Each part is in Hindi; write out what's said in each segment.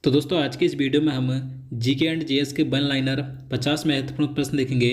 तो दोस्तों आज की इस वीडियो में हम जीके एंड जीएस के वन लाइनर 50 महत्वपूर्ण प्रश्न देखेंगे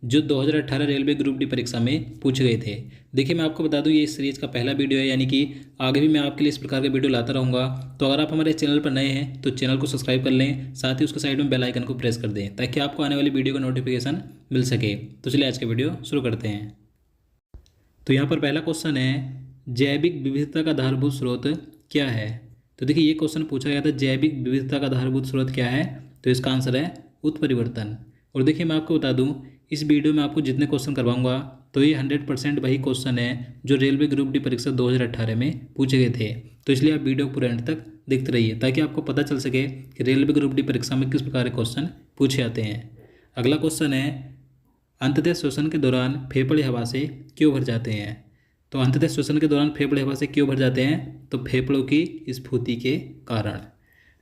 जो 2018 रेलवे ग्रुप डी परीक्षा में पूछे गए थे। देखिए मैं आपको बता दूं ये इस सीरीज़ का पहला वीडियो है, यानी कि आगे भी मैं आपके लिए इस प्रकार के वीडियो लाता रहूँगा। तो अगर आप हमारे चैनल पर नए हैं तो चैनल को सब्सक्राइब कर लें, साथ ही उसके साइड में बेल आइकन को प्रेस कर दें ताकि आपको आने वाली वीडियो का नोटिफिकेशन मिल सके। तो चलिए आज का वीडियो शुरू करते हैं। तो यहाँ पर पहला क्वेश्चन है, जैविक विविधता का आधारभूत स्रोत क्या है। तो देखिए ये क्वेश्चन पूछा गया था, जैविक विविधता का आधारभूत स्रोत क्या है। तो इसका आंसर है उत्परिवर्तन। और देखिए मैं आपको बता दूं इस वीडियो में आपको जितने क्वेश्चन करवाऊंगा तो ये 100% वही क्वेश्चन है जो रेलवे ग्रुप डी परीक्षा 2018 में पूछे गए थे। तो इसलिए आप वीडियो पूरे एंड तक देखते रहिए ताकि आपको पता चल सके कि रेलवे ग्रुप डी परीक्षा में किस प्रकार के क्वेश्चन पूछे जाते हैं। अगला क्वेश्चन है, अंततः श्वसन के दौरान फेफड़े हवा से क्यों भर जाते हैं। तो अंततः श्वसन के दौरान फेफड़े हवा से क्यों भर जाते हैं, तो फेफड़ों की स्फूर्ति के कारण।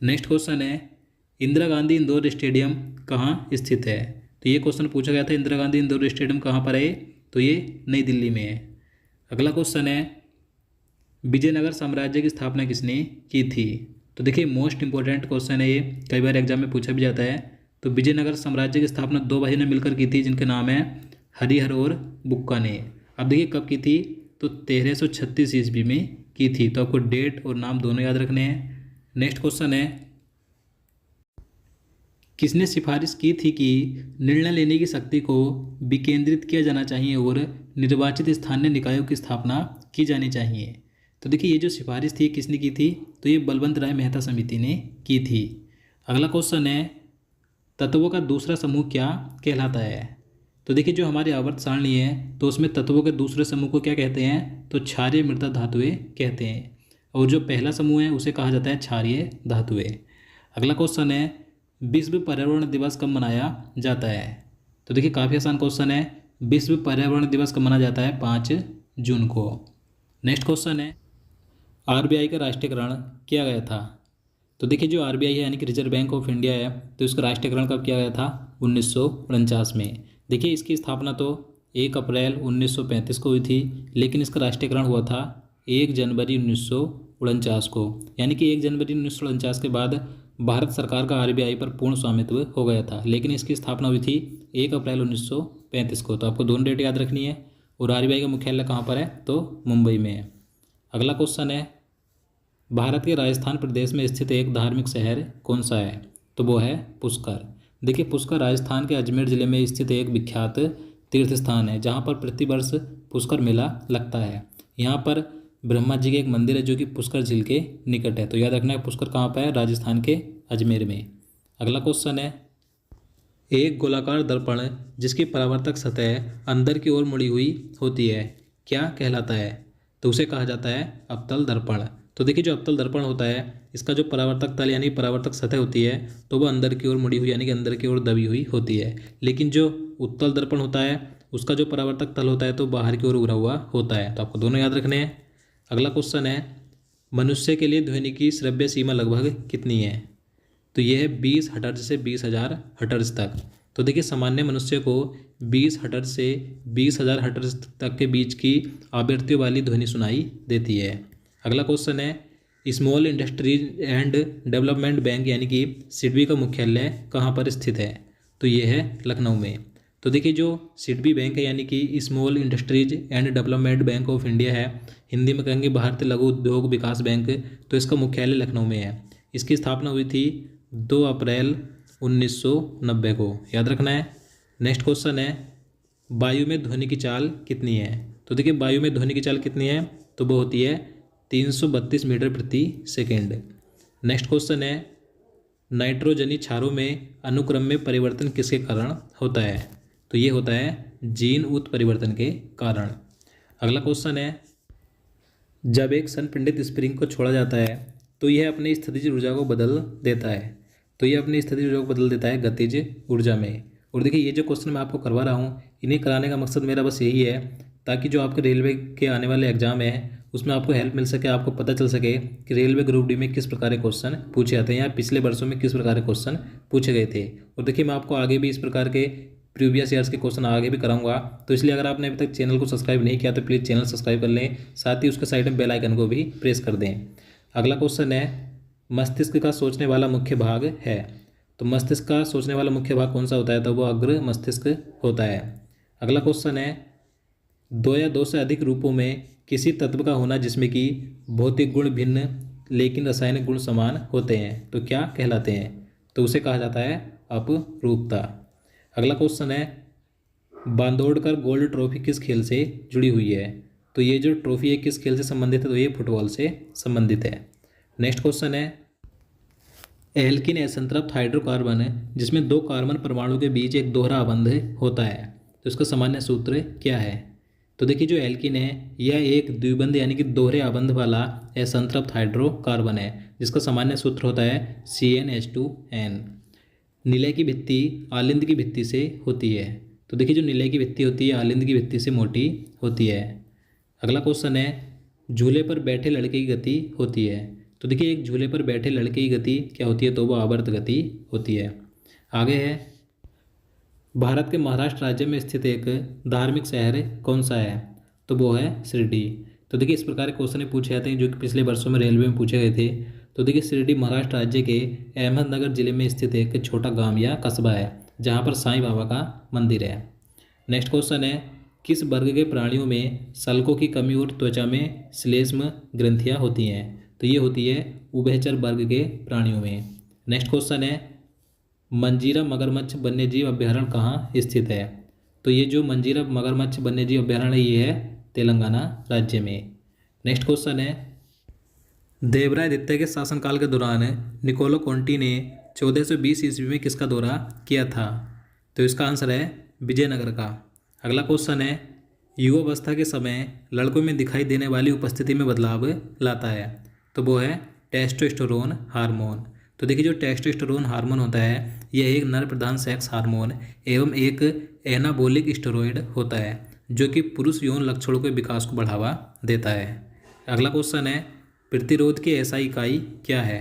नेक्स्ट क्वेश्चन है, इंदिरा गांधी इंदौर स्टेडियम कहाँ स्थित है। तो ये क्वेश्चन पूछा गया था, इंदिरा गांधी इंदौर स्टेडियम कहाँ पर है, तो ये नई दिल्ली में है। अगला क्वेश्चन है, विजयनगर साम्राज्य की स्थापना किसने की थी। तो देखिए मोस्ट इंपॉर्टेंट क्वेश्चन है ये, कई बार एग्जाम में पूछा भी जाता है। तो विजयनगर साम्राज्य की स्थापना दो भाइयों ने मिलकर की थी जिनके नाम है हरिहर और बुक्का ने। अब देखिए कब की थी, तो 1336 ईस्वी में की थी। तो आपको डेट और नाम दोनों याद रखने हैं। नेक्स्ट क्वेश्चन है, किसने सिफारिश की थी कि निर्णय लेने की शक्ति को विकेंद्रित किया जाना चाहिए और निर्वाचित स्थानीय निकायों की स्थापना की जानी चाहिए। तो देखिए ये जो सिफारिश थी किसने की थी, तो ये बलवंत राय मेहता समिति ने की थी। अगला क्वेश्चन है, तत्वों का दूसरा समूह क्या कहलाता है। तो देखिए जो हमारी आवर्त सारणी है तो उसमें तत्वों के दूसरे समूह को क्या कहते हैं, तो क्षारीय मृदा धातुएं कहते हैं। और जो पहला समूह है उसे कहा जाता है क्षारीय धातुएं। अगला क्वेश्चन है, विश्व पर्यावरण दिवस कब मनाया जाता है। तो देखिए काफ़ी आसान क्वेश्चन है, विश्व पर्यावरण दिवस कब मनाया जाता है, 5 जून को। नेक्स्ट क्वेश्चन है, आरबीआई का राष्ट्रीयकरण किया गया था। तो देखिए जो आरबीआई है यानी कि रिजर्व बैंक ऑफ इंडिया है, तो इसका राष्ट्रीयकरण कब किया गया था, 1949 में। देखिए इसकी स्थापना तो 1 अप्रैल 1935 को हुई थी, लेकिन इसका राष्ट्रीयकरण हुआ था 1 जनवरी 1949 को। यानी कि 1 जनवरी 1949 के बाद भारत सरकार का आरबीआई पर पूर्ण स्वामित्व हो गया था, लेकिन इसकी स्थापना हुई थी 1 अप्रैल 1935 को। तो आपको दोनों डेट याद रखनी है। और आरबीआई का मुख्यालय कहाँ पर है, तो मुंबई में है। अगला क्वेश्चन है, भारत के राजस्थान प्रदेश में स्थित एक धार्मिक शहर कौन सा है। तो वो है पुष्कर। देखिए पुष्कर राजस्थान के अजमेर जिले में स्थित एक विख्यात तीर्थ स्थान है जहाँ पर प्रतिवर्ष पुष्कर मेला लगता है। यहाँ पर ब्रह्मा जी के एक मंदिर है जो कि पुष्कर झील के निकट है। तो याद रखना है पुष्कर कहाँ पर है, राजस्थान के अजमेर में। अगला क्वेश्चन है, एक गोलाकार दर्पण जिसकी परावर्तक सतह अंदर की ओर मुड़ी हुई होती है क्या कहलाता है। तो उसे कहा जाता है अवतल दर्पण। तो देखिए जो अवतल दर्पण होता है इसका जो परावर्तक तल यानी परावर्तक सतह होती है तो वह अंदर की ओर मुड़ी हुई यानी कि अंदर की ओर दबी हुई होती है। लेकिन जो उत्तल दर्पण होता है उसका जो परावर्तक तल होता है तो बाहर की ओर उभरा हुआ होता है। तो आपको दोनों याद रखने हैं। अगला क्वेश्चन है, मनुष्य के लिए ध्वनि की श्रव्य सीमा लगभग कितनी है। तो यह है 20 हर्ट्ज से 20,000 हर्ट्ज तक। तो देखिए सामान्य मनुष्य को 20 हर्ट्ज से 20,000 हर्ट्ज तक के बीच की आवृत्तियों वाली ध्वनि सुनाई देती है। अगला क्वेश्चन है, small industries and development bank यानी कि सिडबी का मुख्यालय कहाँ पर स्थित है। तो ये है लखनऊ में। तो देखिए जो सिडबी बैंक है यानी कि small industries and development bank of India है, हिंदी में कहेंगे भारतीय लघु उद्योग विकास बैंक, तो इसका मुख्यालय लखनऊ में है। इसकी स्थापना हुई थी 2 अप्रैल 1990 को, याद रखना है। नेक्स्ट क्वेश्चन है, वायु में ध्वनि की चाल कितनी है। तो देखिए वायु में ध्वनि की चाल कितनी है, तो वो होती है 332 मीटर प्रति सेकेंड। नेक्स्ट क्वेश्चन है, नाइट्रोजनी क्षारों में अनुक्रम में परिवर्तन किसके कारण होता है। तो ये होता है जीन उत्परिवर्तन के कारण। अगला क्वेश्चन है, जब एक संपिंडित स्प्रिंग को छोड़ा जाता है तो यह अपनी स्थितिज ऊर्जा को बदल देता है। तो ये अपनी स्थितिज ऊर्जा को बदल देता है गतिज ऊर्जा में। और देखिए ये जो क्वेश्चन मैं आपको करवा रहा हूँ इन्हें कराने का मकसद मेरा बस यही है ताकि जो आपके रेलवे के आने वाले एग्जाम है उसमें आपको हेल्प मिल सके, आपको पता चल सके कि रेलवे ग्रुप डी में किस प्रकार के क्वेश्चन पूछे जाते हैं या पिछले वर्षों में किस प्रकार के क्वेश्चन पूछे गए थे। और देखिए मैं आपको आगे भी इस प्रकार के प्रीवियस ईयर्स के क्वेश्चन आगे भी कराऊंगा। तो इसलिए अगर आपने अभी तक चैनल को सब्सक्राइब नहीं किया तो प्लीज़ चैनल सब्सक्राइब कर लें, साथ ही उसके साइड में बेल आइकन को भी प्रेस कर दें। अगला क्वेश्चन है, मस्तिष्क का सोचने वाला मुख्य भाग है। तो मस्तिष्क का सोचने वाला मुख्य भाग कौन सा होता है? तो वो अग्र मस्तिष्क होता है। अगला क्वेश्चन है, दो या दो से अधिक रूपों में किसी तत्व का होना जिसमें कि भौतिक गुण भिन्न लेकिन रासायनिक गुण समान होते हैं तो क्या कहलाते हैं? तो उसे कहा जाता है अपरूपता। अगला क्वेश्चन है, बांदोड़कर गोल्ड ट्रॉफी किस खेल से जुड़ी हुई है? तो ये जो ट्रॉफी है किस खेल से संबंधित है? तो ये फुटबॉल से संबंधित है। नेक्स्ट क्वेश्चन है, एल्किन असंतृप्त हाइड्रोकार्बन जिसमें दो कार्बन परमाणु के बीच एक दोहरा आबंध होता है तो इसका सामान्य सूत्र क्या है? तो देखिए जो एल्किन है यह एक द्विबंध यानी कि दोहरे आबंध वाला असंतृप्त हाइड्रोकार्बन है जिसका सामान्य सूत्र होता है CnH2n। निलय की भित्ति आलिंद की भित्ति से होती है। तो देखिए जो निलय की भित्ति होती है आलिंद की भित्ति से मोटी होती है। अगला क्वेश्चन है, झूले पर बैठे लड़के की गति होती है। तो देखिए एक झूले पर बैठे लड़के की गति क्या होती है? तो वो आवर्त गति होती है। आगे है, भारत के महाराष्ट्र राज्य में स्थित एक धार्मिक शहर कौन सा है? तो वो है शिरडी। तो देखिए इस प्रकार के क्वेश्चन पूछे जाते हैं जो कि पिछले वर्षों में रेलवे में पूछे गए थे। तो देखिए शिरडी महाराष्ट्र राज्य के अहमदनगर जिले में स्थित एक छोटा गांव या कस्बा है जहां पर साईं बाबा का मंदिर है। नेक्स्ट क्वेश्चन है, किस वर्ग के प्राणियों में सल्कों की कमी और त्वचा में श्लेष्म ग्रंथियां होती हैं? तो ये होती है उभयचर वर्ग के प्राणियों में। नेक्स्ट क्वेश्चन है, मंजीरा मगरमच्छ वन्यजीव अभ्यारण्य कहाँ स्थित है? तो ये जो मंजीरा मगरमच्छ वन्यजीव अभ्यारण्य ये है तेलंगाना राज्य में। नेक्स्ट क्वेश्चन है, देवराय द्वितीय के शासनकाल के दौरान निकोलो कोंटी ने 1420 ईस्वी में किसका दौरा किया था? तो इसका आंसर है विजयनगर का। अगला क्वेश्चन है, युवावस्था के समय लड़कों में दिखाई देने वाली उपस्थिति में बदलाव लाता है तो वो है टेस्टोस्टेरोन हार्मोन। तो देखिए जो टेस्टोस्टेरोन हार्मोन होता है यह एक नर प्रधान सेक्स हार्मोन एवं एक एनाबोलिक स्टेरॉयड होता है जो कि पुरुष यौन लक्षणों के विकास को बढ़ावा देता है। अगला क्वेश्चन है, प्रतिरोध की एसआई इकाई क्या है?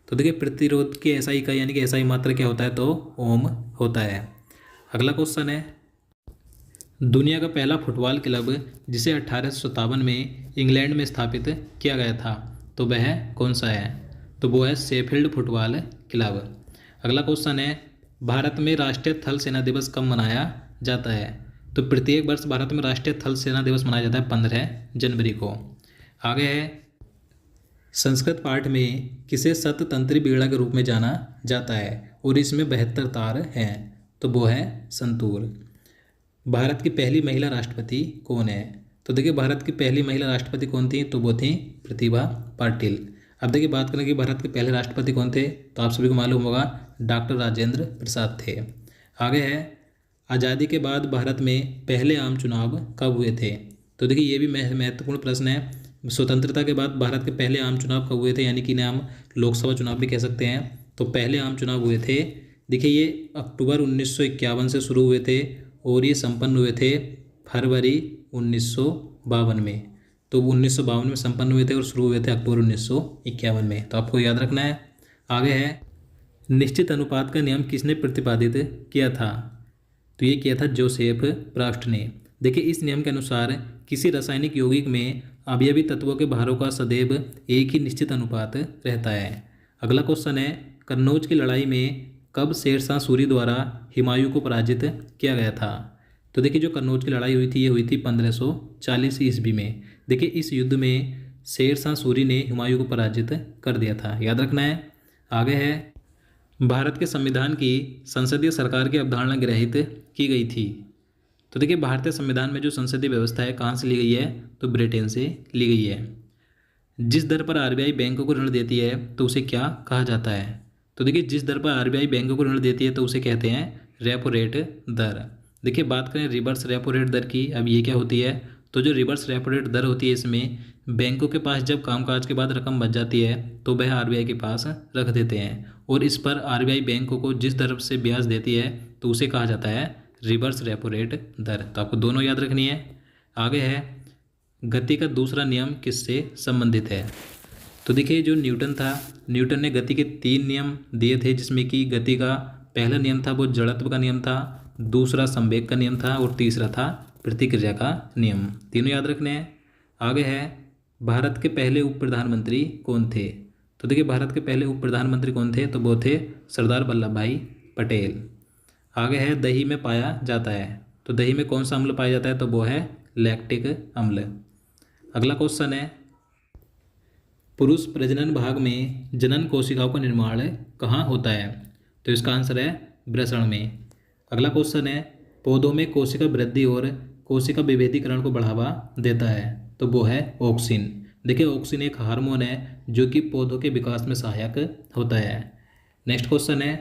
तो देखिए प्रतिरोध की एसआई इकाई यानी कि एसआई मात्रा क्या होता है? तो ओम होता है। अगला क्वेश्चन है, दुनिया का पहला फुटबॉल क्लब जिसे 1857 में इंग्लैंड में स्थापित किया गया था तो वह कौन सा है? तो वो है शेफील्ड फुटबॉल क्लब। अगला क्वेश्चन है, भारत में राष्ट्रीय थल सेना दिवस कब मनाया जाता है? तो प्रत्येक वर्ष भारत में राष्ट्रीय थल सेना दिवस मनाया जाता है 15 जनवरी को। आगे है, संस्कृत पाठ में किसे सततंत्री बीड़ा के रूप में जाना जाता है और इसमें 72 तार हैं? तो वो है संतूर। भारत की पहली महिला राष्ट्रपति कौन है? तो देखिए भारत की पहली महिला राष्ट्रपति कौन थी? तो वो थी प्रतिभा पाटिल। अब देखिए बात करें कि भारत के पहले राष्ट्रपति कौन थे तो आप सभी को मालूम होगा डॉक्टर राजेंद्र प्रसाद थे। आगे है, आज़ादी के बाद भारत में पहले आम चुनाव कब हुए थे? तो देखिए ये भी महत्वपूर्ण प्रश्न है। स्वतंत्रता के बाद भारत के पहले आम चुनाव कब हुए थे यानी कि इन्हें हम लोकसभा चुनाव भी कह सकते हैं। तो पहले आम चुनाव हुए थे, देखिए ये अक्टूबर 1951 से शुरू हुए थे और ये संपन्न हुए थे फरवरी 1952 में। तो 1952 में संपन्न हुए थे और शुरू हुए थे अक्टूबर 1951 में। तो आपको याद रखना है। आगे है, निश्चित अनुपात का नियम किसने प्रतिपादित किया था? तो ये किया था जोसेफ प्रास्ट ने। देखिए इस नियम के अनुसार किसी रासायनिक यौगिक में अवयवी तत्वों के भारों का सदैव एक ही निश्चित अनुपात रहता है। अगला क्वेश्चन है, कन्नौज की लड़ाई में कब शेरशाह सूरी द्वारा हुमायूं को पराजित किया गया था? तो देखिए जो कन्नौज की लड़ाई हुई थी ये हुई थी 1540 ईस्वी में। देखिए इस युद्ध में शेरशाह सूरी ने हुमायूं को पराजित कर दिया था, याद रखना है। आगे है, भारत के संविधान की संसदीय सरकार की अवधारणा गृहीत की गई थी। तो देखिए भारतीय संविधान में जो संसदीय व्यवस्था है कहाँ से ली गई है? तो ब्रिटेन से ली गई है। जिस दर पर आरबीआई बैंकों को ऋण देती है तो उसे क्या कहा जाता है? तो देखिए जिस दर पर आरबीआई बैंकों को ऋण देती है तो उसे कहते हैं रेपो रेट दर। देखिए बात करें रिवर्स रेपो रेट दर की, अब ये क्या होती है? तो जो रिवर्स रेपो रेट दर होती है इसमें बैंकों के पास जब कामकाज के बाद रकम बच जाती है तो वह आरबीआई के पास रख देते हैं और इस पर आरबीआई बैंकों को जिस दर से ब्याज देती है तो उसे कहा जाता है रिवर्स रेपो रेट दर। तो आपको दोनों याद रखनी है। आगे है, गति का दूसरा नियम किससे संबंधित है? तो देखिए जो न्यूटन था, न्यूटन ने गति के 3 नियम दिए थे जिसमें कि गति का पहला नियम था वो जड़त्व का नियम था, दूसरा संवेग का नियम था और तीसरा था प्रतिक्रिया का नियम। तीनों याद रखने हैं। आगे है, भारत के पहले उप प्रधानमंत्री कौन थे? तो देखिए भारत के पहले उप प्रधानमंत्री कौन थे, तो वो थे सरदार वल्लभ भाई पटेल। आगे है दही में पाया जाता है, तो दही में कौन सा अम्ल पाया जाता है, तो वो है लैक्टिक अम्ल। अगला क्वेश्चन है पुरुष प्रजनन भाग में जनन कोशिकाओं का निर्माण कहाँ होता है, तो इसका आंसर है वृषण में। अगला क्वेश्चन है पौधों में कोशिका वृद्धि और कोशिका विभेदीकरण को बढ़ावा देता है, तो वो है ऑक्सिन। देखिए ऑक्सिन एक हार्मोन है जो कि पौधों के विकास में सहायक होता है। नेक्स्ट क्वेश्चन है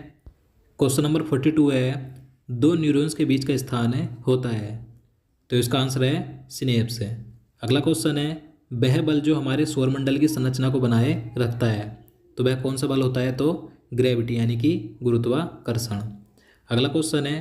क्वेश्चन नंबर 42 है दो न्यूरॉन्स के बीच का स्थान होता है, तो इसका आंसर है सिनेप्स। अगला क्वेश्चन है वह बल जो हमारे सौरमंडल की संरचना को बनाए रखता है, तो वह कौन सा बल होता है, तो ग्रेविटी यानी कि गुरुत्वाकर्षण। अगला क्वेश्चन है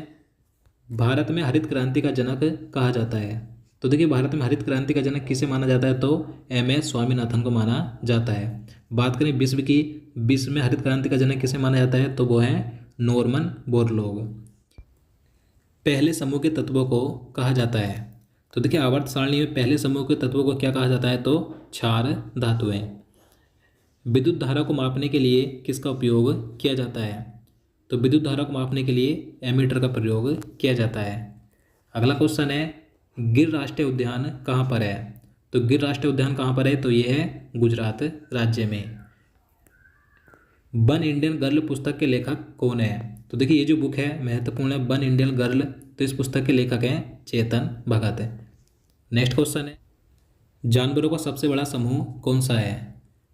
भारत में हरित क्रांति का जनक कहा जाता है, तो देखिए भारत में हरित क्रांति का जनक किसे माना जाता है, तो MS स्वामीनाथन को माना जाता है। बात करें विश्व की, विश्व में हरित क्रांति का जनक किसे माना जाता है, तो वो है नॉर्मन बोरलॉग। पहले समूह के तत्वों को कहा जाता है, तो देखिए आवर्त सारणी में पहले समूह के तत्वों को क्या कहा जाता है, तो क्षार धातुएं। विद्युत धारा को मापने के लिए किसका उपयोग किया जाता है, तो विद्युत धारा को मापने के लिए एमीटर का प्रयोग किया जाता है। अगला क्वेश्चन है गिर राष्ट्रीय उद्यान कहाँ पर है, तो गिर राष्ट्रीय उद्यान कहाँ पर है, तो ये है गुजरात राज्य में। वन इंडियन गर्ल पुस्तक के लेखक कौन है, तो देखिए ये जो बुक है महत्वपूर्ण है, वन इंडियन गर्ल, तो इस पुस्तक के लेखक हैं चेतन भगत। नेक्स्ट क्वेश्चन है जानवरों का सबसे बड़ा समूह कौन सा है,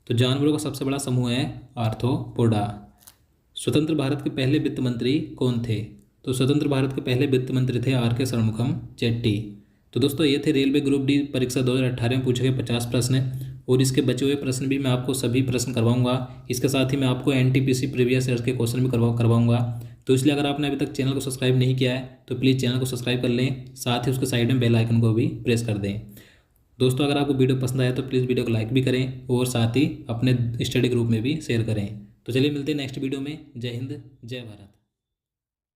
तो जानवरों का सबसे बड़ा समूह है आर्थ्रोपोडा। स्वतंत्र भारत के पहले वित्त मंत्री कौन थे, तो स्वतंत्र भारत के पहले वित्त मंत्री थे RK षणमुखम चेट्टी। तो दोस्तों ये थे रेलवे ग्रुप डी परीक्षा 2018 में पूछे गए 50 प्रश्न, और इसके बचे हुए प्रश्न भी मैं आपको सभी प्रश्न करवाऊंगा। इसके साथ ही मैं आपको NTPC प्रीवियस ईयर्स के क्वेश्चन भी करवाऊंगा। तो इसलिए अगर आपने अभी तक चैनल को सब्सक्राइब नहीं किया है तो प्लीज़ चैनल को सब्सक्राइब कर लें, साथ ही उसके साइड में बेल आइकन को भी प्रेस कर दें। दोस्तों अगर आपको वीडियो पसंद आया तो प्लीज़ वीडियो को लाइक भी करें और साथ ही अपने स्टडी ग्रुप में भी शेयर करें। तो चलिए मिलते हैं नेक्स्ट वीडियो में। जय हिंद, जय भारत।